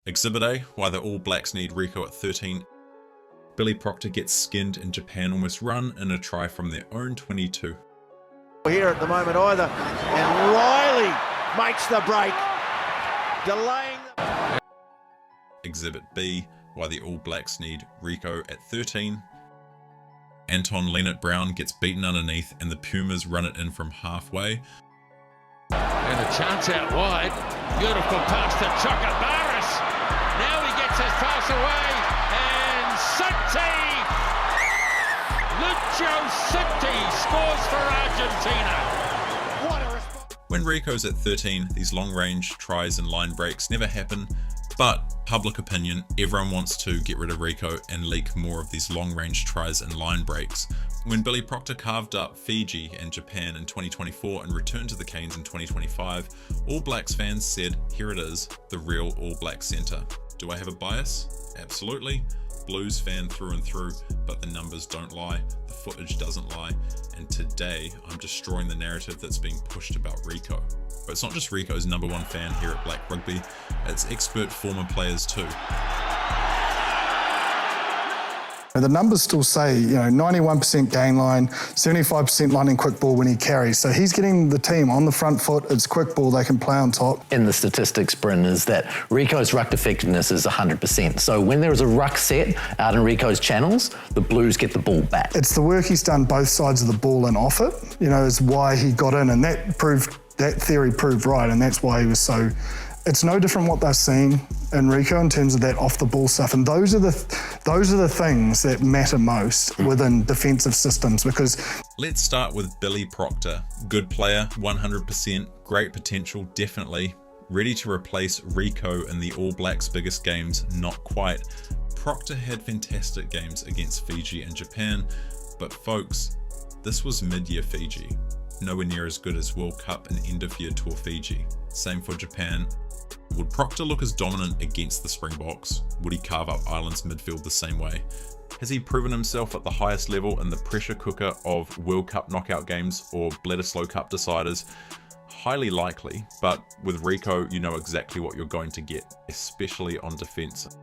Exhibit A, why the All Blacks need Rieko at 13. Billy Proctor gets skinned and Japan almost run in a try from their own 22. Here at the moment either, and Riley makes the break, delaying the... Exhibit B, why the All Blacks need Rieko at 13. Anton Leonard-Brown gets beaten underneath and the Pumas run it in from halfway. And a chance out wide, beautiful pass to Chaka Barris. Now he gets his pass away, and City! Lucio City scores for Argentina. What a response. When Rieko's at 13, these long-range tries and line breaks never happen, but public opinion, everyone wants to get rid of Rieko and leak more of these long-range tries and line breaks. When Billy Proctor carved up Fiji and Japan in 2024 and returned to the Canes in 2025, All Blacks fans said, here it is, the real All Black centre. Do I have a bias? Absolutely. Blues fan through and through, but the numbers don't lie, the footage doesn't lie, and today I'm destroying the narrative that's being pushed about Rieko. But it's not just Rieko's #1 fan here at Black Rugby, it's expert former players too. The numbers still say, 91% gain line, 75% line and quick ball when he carries. So he's getting the team on the front foot. It's quick ball, they can play on top. In the statistics, Bryn, is that Rieko's ruck effectiveness is 100%. So when there is a ruck set out in Rieko's channels, the Blues get the ball back. It's the work he's done both sides of the ball and off it, is why he got in, and that theory proved right, and that's why he was so... It's no different what they're seeing in Rieko in terms of that off-the-ball stuff, and those are the things that matter most within defensive systems, because... Let's start with Billy Proctor. Good player, 100%, great potential, definitely. Ready to replace Rieko in the All Blacks' biggest games, not quite. Proctor had fantastic games against Fiji and Japan, but folks, this was mid-year Fiji. Nowhere near as good as World Cup and end-of-year tour Fiji. Same for Japan. Would Proctor look as dominant against the Springboks? Would he carve up Ireland's midfield the same way? Has he proven himself at the highest level in the pressure cooker of World Cup knockout games or Bledisloe Cup deciders? Highly likely, but with Rieko, you know exactly what you're going to get, especially on defence.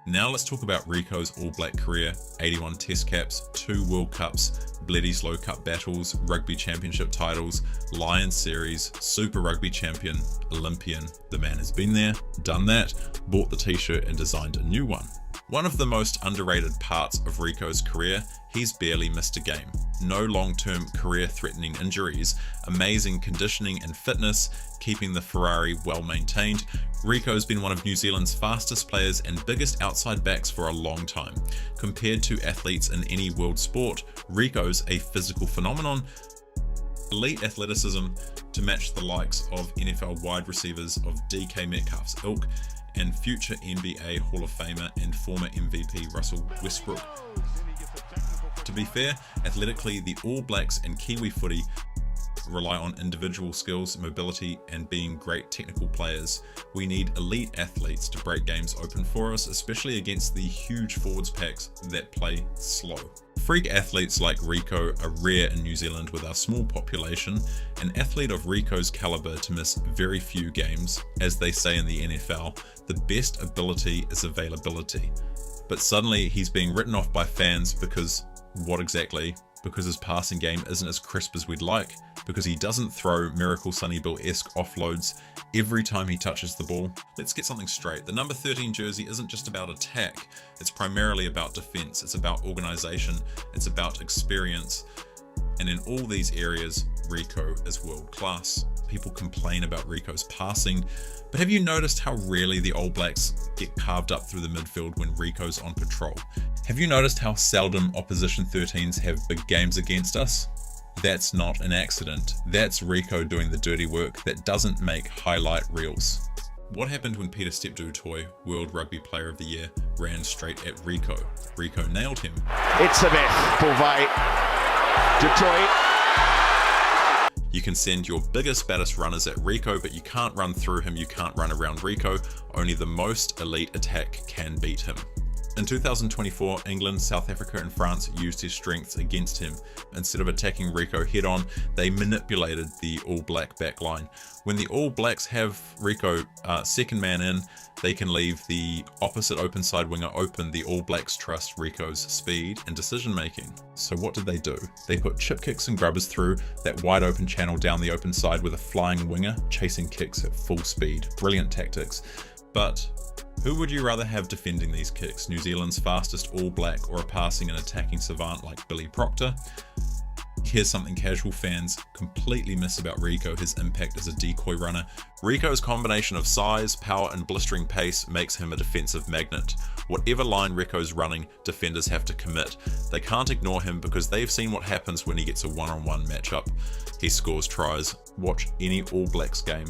Now let's talk about Rieko's All Black career: 81 Test caps, 2 World Cups, Bledisloe Cup battles, Rugby Championship titles, Lions Series, Super Rugby champion, Olympian. The man has been there, done that, bought the t-shirt and designed a new one. One of the most underrated parts of Rieko's career, he's barely missed a game. No long-term career-threatening injuries, amazing conditioning and fitness, keeping the Ferrari well maintained. Rieko's been one of New Zealand's fastest players and biggest outside backs for a long time. Compared to athletes in any world sport, Rieko's a physical phenomenon. Elite athleticism to match the likes of NFL wide receivers of DK Metcalf's ilk, and future NBA Hall of Famer and former MVP Russell Westbrook. To be fair, athletically, the All Blacks and Kiwi footy rely on individual skills, mobility, and being great technical players. We need elite athletes to break games open for us, especially against the huge forwards packs that play slow. Freak athletes like Rieko are rare in New Zealand with our small population. An athlete of Rieko's caliber to miss very few games. As they say in the NFL, the best ability is availability. But suddenly he's being written off by fans because, what exactly? Because his passing game isn't as crisp as we'd like, because he doesn't throw Miracle Sonny Bill-esque offloads every time he touches the ball. Let's get something straight. The number 13 jersey isn't just about attack, it's primarily about defense, it's about organization, it's about experience. And in all these areas, Rieko is world class. People complain about Rieko's passing, but have you noticed how rarely the All Blacks get carved up through the midfield when Rieko's on patrol? Have you noticed how seldom opposition 13s have big games against us? That's not an accident. That's Rieko doing the dirty work that doesn't make highlight reels. What happened when Peter Steptoe, World Rugby Player of the Year, ran straight at Rieko? Rieko nailed him. It's a bit. Bouvet. Detroit. You can send your biggest, baddest runners at Rieko, but you can't run through him, you can't run around Rieko. Only the most elite attack can beat him. In 2024, England, South Africa and France used his strengths against him. Instead of attacking Rieko head-on, they manipulated the All Black backline. When the All Blacks have Rieko second man in, they can leave the opposite open side winger open. The All Blacks trust Rieko's speed and decision making. So what did they do? They put chip kicks and grubbers through that wide open channel down the open side with a flying winger chasing kicks at full speed. Brilliant tactics. But who would you rather have defending these kicks? New Zealand's fastest All Black or a passing and attacking savant like Billy Proctor? Here's something casual fans completely miss about Rieko, his impact as a decoy runner. Rieko's combination of size, power and blistering pace makes him a defensive magnet. Whatever line Rieko's running, defenders have to commit. They can't ignore him because they've seen what happens when he gets a one-on-one matchup. He scores tries. Watch any All Blacks game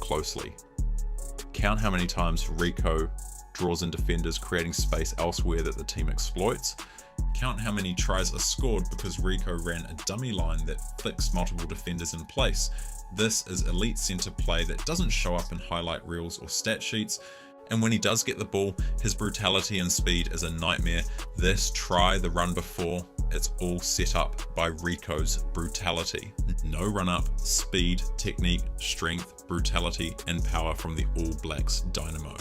closely. Count how many times Rieko draws in defenders, creating space elsewhere that the team exploits. Count how many tries are scored because Rieko ran a dummy line that fixed multiple defenders in place. This is elite centre play that doesn't show up in highlight reels or stat sheets. And when he does get the ball, his brutality and speed is a nightmare. This try, the run before, it's all set up by Rieko's brutality. No run up, speed, technique, strength, brutality, and power from the All Blacks dynamo.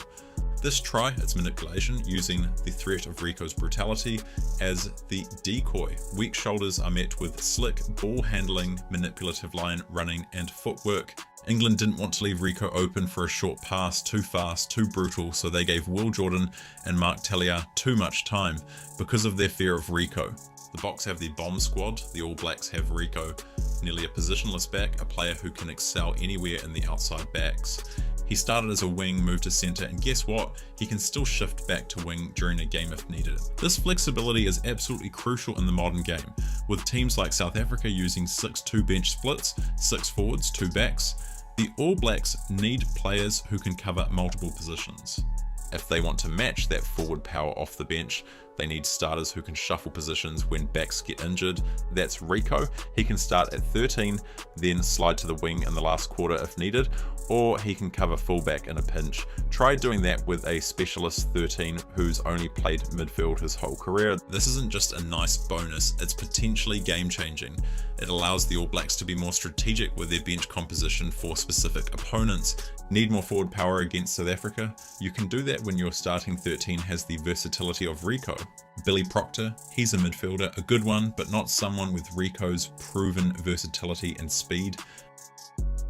This try, it's manipulation, using the threat of Rieko's brutality as the decoy. Weak shoulders are met with slick ball handling, manipulative line running, and footwork. England didn't want to leave Rieko open for a short pass, too fast, too brutal, so they gave Will Jordan and Mark Tellier too much time because of their fear of Rieko. The Boks have the bomb squad, the All Blacks have Rieko, nearly a positionless back, a player who can excel anywhere in the outside backs. He started as a wing, moved to centre, and guess what? He can still shift back to wing during a game if needed. This flexibility is absolutely crucial in the modern game, with teams like South Africa using 6-2 bench splits, 6 forwards, 2 backs. The All Blacks need players who can cover multiple positions. If they want to match that forward power off the bench, they need starters who can shuffle positions when backs get injured. That's Rieko. He can start at 13, then slide to the wing in the last quarter if needed, or he can cover fullback in a pinch. Try doing that with a specialist 13 who's only played midfield his whole career. This isn't just a nice bonus, it's potentially game-changing. It allows the All Blacks to be more strategic with their bench composition for specific opponents. Need more forward power against South Africa? You can do that when your starting 13 has the versatility of Rieko. Billy Proctor, he's a midfielder, a good one, but not someone with Rieko's proven versatility and speed.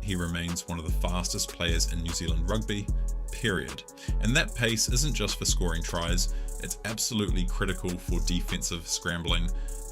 He remains one of the fastest players in New Zealand rugby, period. And that pace isn't just for scoring tries, it's absolutely critical for defensive scrambling.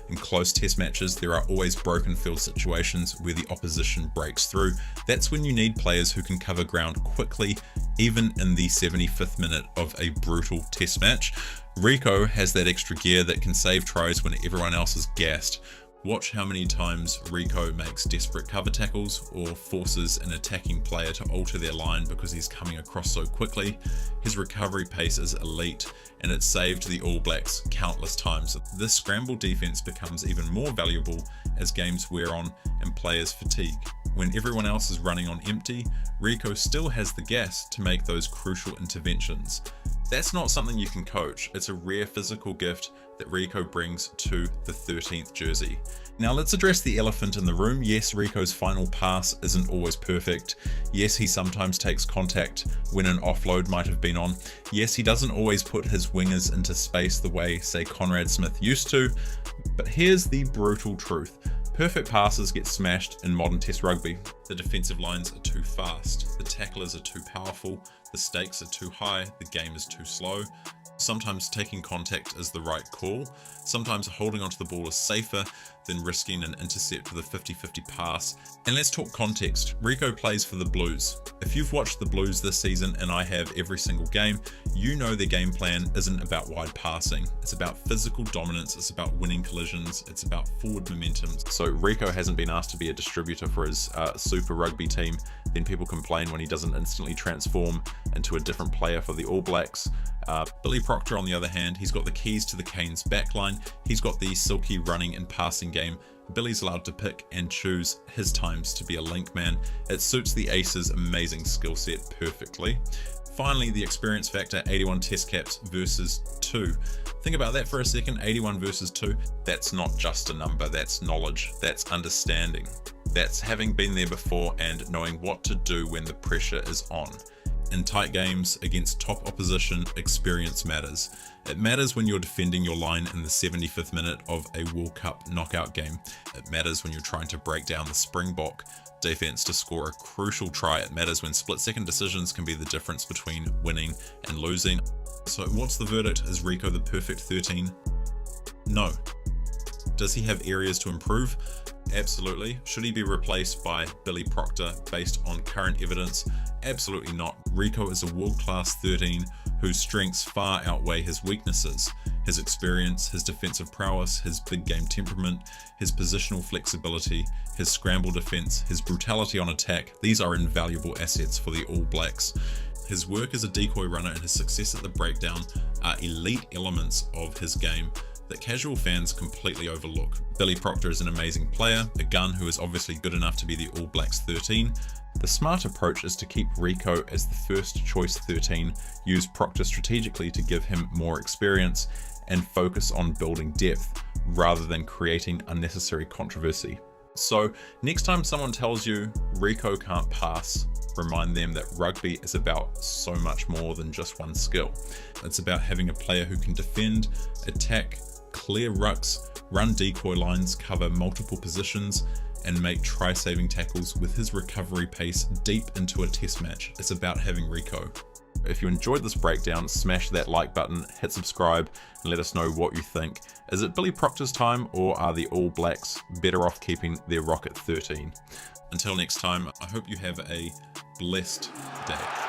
In close test matches, there are always broken field situations where the opposition breaks through. That's when you need players who can cover ground quickly, even in the 75th minute of a brutal test match. Rieko has that extra gear that can save tries when everyone else is gassed. Watch how many times Rieko makes desperate cover tackles or forces an attacking player to alter their line because he's coming across so quickly. His recovery pace is elite and it saved the All Blacks countless times. This scramble defense becomes even more valuable as games wear on and players fatigue. When everyone else is running on empty, Rieko still has the gas to make those crucial interventions. That's not something you can coach. It's a rare physical gift that Rieko brings to the 13th jersey. Now let's address the elephant in the room. Yes, Rieko's final pass isn't always perfect. Yes, he sometimes takes contact when an offload might have been on. Yes, he doesn't always put his wingers into space the way, say, Conrad Smith used to. But here's the brutal truth. Perfect passes get smashed in modern test rugby. The defensive lines are too fast, the tacklers are too powerful, the stakes are too high, the game is too slow. Sometimes taking contact is the right call. Sometimes holding onto the ball is safer than risking an intercept with a 50-50 pass. And let's talk context. Rieko plays for the Blues. If you've watched the Blues this season, and I have every single game, you know their game plan isn't about wide passing. It's about physical dominance, it's about winning collisions, it's about forward momentum. So Rieko hasn't been asked to be a distributor for his Super Rugby team. Then people complain when he doesn't instantly transform into a different player for the All Blacks. Billy Proctor, on the other hand, he's got the keys to the Canes backline. He's got the silky running and passing game. Billy's allowed to pick and choose his times to be a link man. It suits the Aces' amazing skill set perfectly. Finally, the experience factor, 81 test caps versus 2 2. Think about that for a second. 81 versus 2. That's not just a number, that's knowledge, that's understanding. That's having been there before and knowing what to do when the pressure is on. In tight games against top opposition, experience matters. It matters when you're defending your line in the 75th minute of a World Cup knockout game. It matters when you're trying to break down the Springbok defense to score a crucial try. It matters when split-second decisions can be the difference between winning and losing. So what's the verdict? Is Rieko the perfect 13? No. Does he have areas to improve? Absolutely. Should he be replaced by Billy Proctor based on current evidence? Absolutely not. Rieko is a world-class 13 whose strengths far outweigh his weaknesses. His experience, his defensive prowess, his big game temperament, his positional flexibility, his scramble defense, his brutality on attack, these are invaluable assets for the All Blacks. His work as a decoy runner and his success at the breakdown are elite elements of his game that casual fans completely overlook. Billy Proctor is an amazing player, a gun who is obviously good enough to be the All Blacks 13. The smart approach is to keep Rieko as the first choice 13, use Proctor strategically to give him more experience, and focus on building depth rather than creating unnecessary controversy. So next time someone tells you Rieko can't pass, remind them that rugby is about so much more than just one skill. It's about having a player who can defend, attack, clear rucks, run decoy lines, cover multiple positions, and make try-saving tackles with his recovery pace deep into a test match. It's about having Rieko. If you enjoyed this breakdown, smash that like button, hit subscribe, and let us know what you think. Is it Billy Proctor's time, or are the All Blacks better off keeping their rock at 13? Until next time, I hope you have a blessed day.